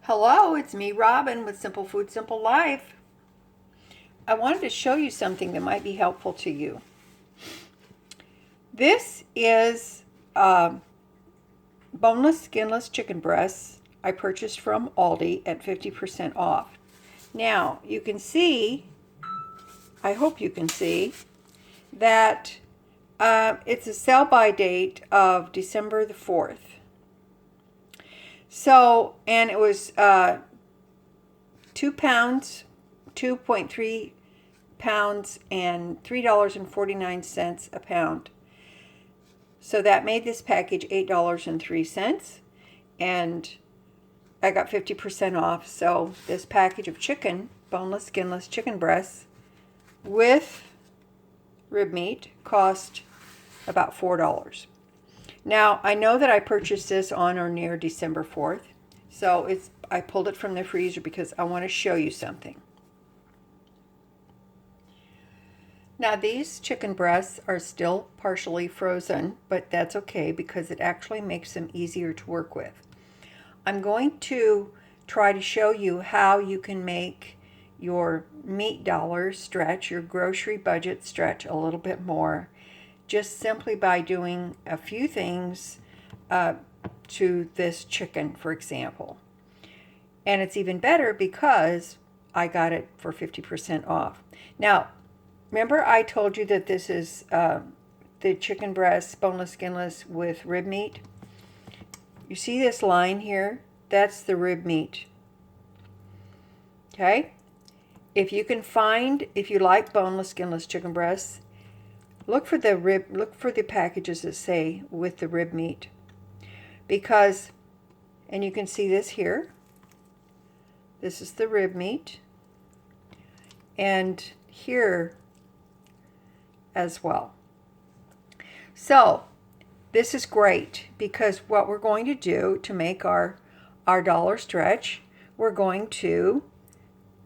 Hello, it's me, Robin, with Simple Food, Simple Life. I wanted to show you something that might be helpful to you. This is boneless, skinless chicken breasts I purchased from Aldi at 50% off. Now, you can see, I hope you can see, that it's a sell-by date of December the 4th. So, and it was 2 pounds, 2.3 pounds, and $3.49 a pound. So that made this package $8.03, and I got 50% off. So this package of chicken, boneless, skinless chicken breasts with rib meat cost about $4. Now, I know that I purchased this on or near December 4th, so I pulled it from the freezer because I want to show you something. Now, these chicken breasts are still partially frozen, but that's okay because it actually makes them easier to work with. I'm going to try to show you how you can make your meat dollars stretch, your grocery budget stretch a little bit more, just simply by doing a few things to this chicken, for example. And it's even better because I got it for 50% off. Now, remember I told you that this is the chicken breast, boneless, skinless with rib meat? You see this line here? That's the rib meat. Okay? If you can find, if you like boneless, skinless chicken breasts, look for the packages that say with the rib meat. Because, and you can see this here. This is the rib meat. And here as well. So, this is great because what we're going to do to make our dollar stretch, we're going to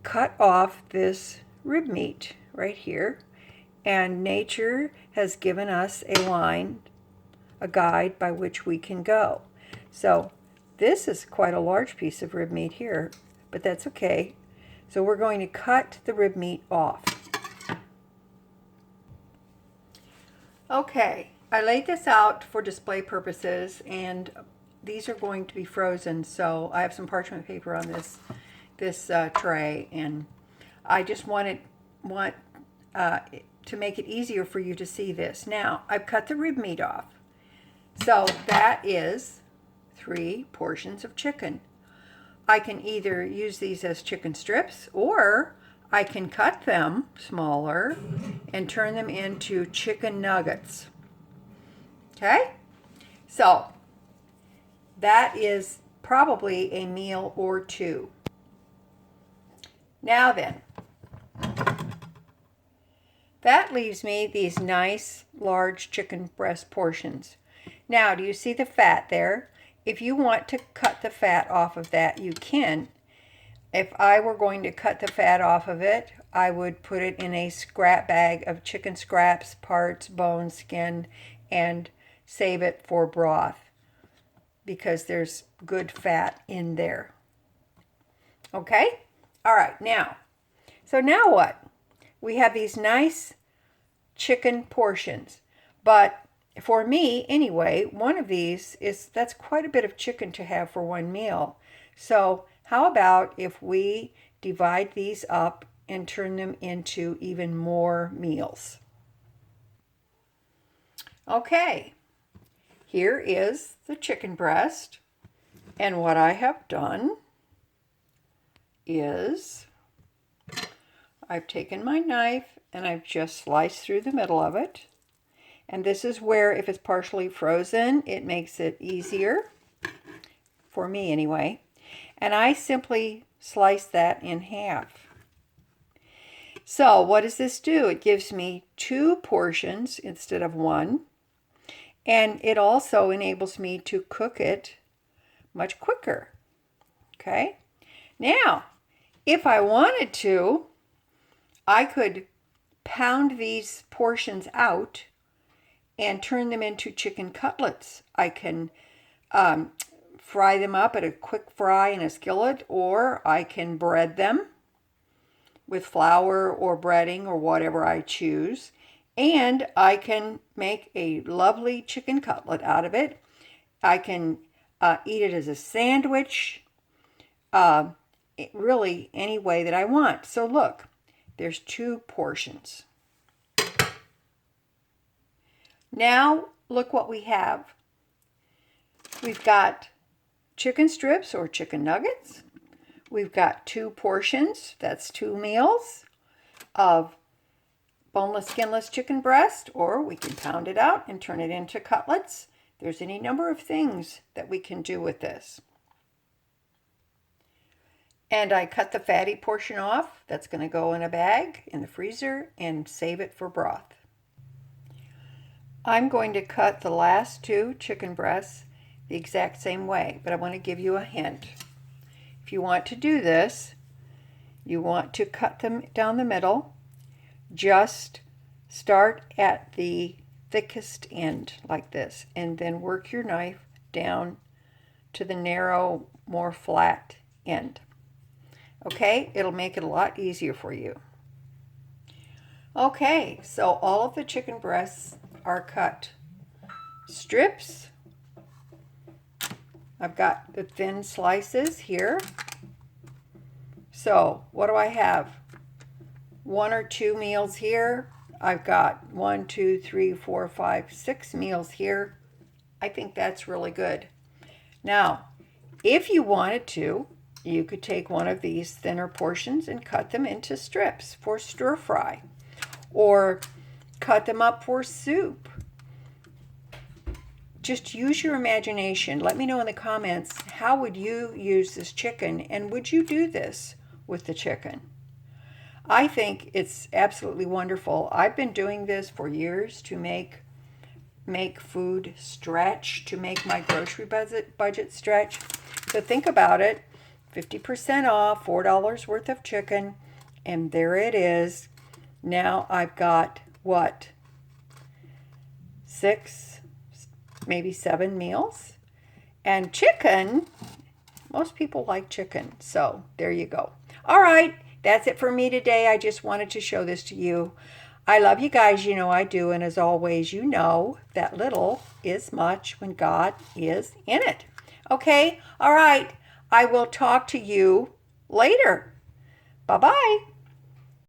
cut off this rib meat right here. And nature has given us a line, a guide by which we can go. So this is quite a large piece of rib meat here, but that's okay. So we're going to cut the rib meat off. Okay, I laid this out for display purposes, and these are going to be frozen, so I have some parchment paper on this tray, and I just want to make it easier for you to see this. Now, I've cut the rib meat off. So that is 3 portions of chicken. I can either use these as chicken strips, or I can cut them smaller and turn them into chicken nuggets. Okay? So that is probably a meal or two. Now then, that leaves me these nice large chicken breast portions. Now, do you see the fat there? If you want to cut the fat off of that, you can. If I were going to cut the fat off of it, I would put it in a scrap bag of chicken scraps, parts, bone, skin, and save it for broth because there's good fat in there. Okay? All right, now. So now what? We have these nice chicken portions, but for me anyway, one of these that's quite a bit of chicken to have for one meal. So how about if we divide these up and turn them into even more meals? Okay, here is the chicken breast, and what I have done is I've taken my knife and I've just sliced through the middle of it. And this is where, if it's partially frozen, it makes it easier, for me anyway. And I simply slice that in half. So what does this do? It gives me 2 portions instead of 1. And it also enables me to cook it much quicker. Okay? Now, if I wanted to, I could pound these portions out and turn them into chicken cutlets. I can fry them up at a quick fry in a skillet, or I can bread them with flour or breading or whatever I choose. And I can make a lovely chicken cutlet out of it. I can eat it as a sandwich, really any way that I want. So look, there's 2 portions. Now look what we have. We've got chicken strips or chicken nuggets. We've got 2 portions, that's 2 meals of boneless, skinless chicken breast, or we can pound it out and turn it into cutlets. There's any number of things that we can do with this. And I cut the fatty portion off. That's going to go in a bag in the freezer and save it for broth. I'm going to cut the last 2 chicken breasts the exact same way, but I want to give you a hint. If you want to do this, you want to cut them down the middle. Just start at the thickest end like this, and then work your knife down to the narrow, more flat end. Okay, it'll make it a lot easier for you. Okay, so all of the chicken breasts are cut strips. I've got the thin slices here. So what do I have? 1 or 2 meals here. I've got 1, 2, 3, 4, 5, 6 meals here. I think that's really good. Now, if you wanted to, you could take one of these thinner portions and cut them into strips for stir fry, or cut them up for soup. Just use your imagination. Let me know in the comments, how would you use this chicken, and would you do this with the chicken? I think it's absolutely wonderful. I've been doing this for years to make food stretch, to make my grocery budget stretch. So think about it, 50% off, $4 worth of chicken, and there it is. Now I've got, what, 6, maybe 7 meals? And chicken, most people like chicken, so there you go. All right, that's it for me today. I just wanted to show this to you. I love you guys, you know I do, and as always, you know that little is much when God is in it. Okay, all right, I will talk to you later. Bye-bye.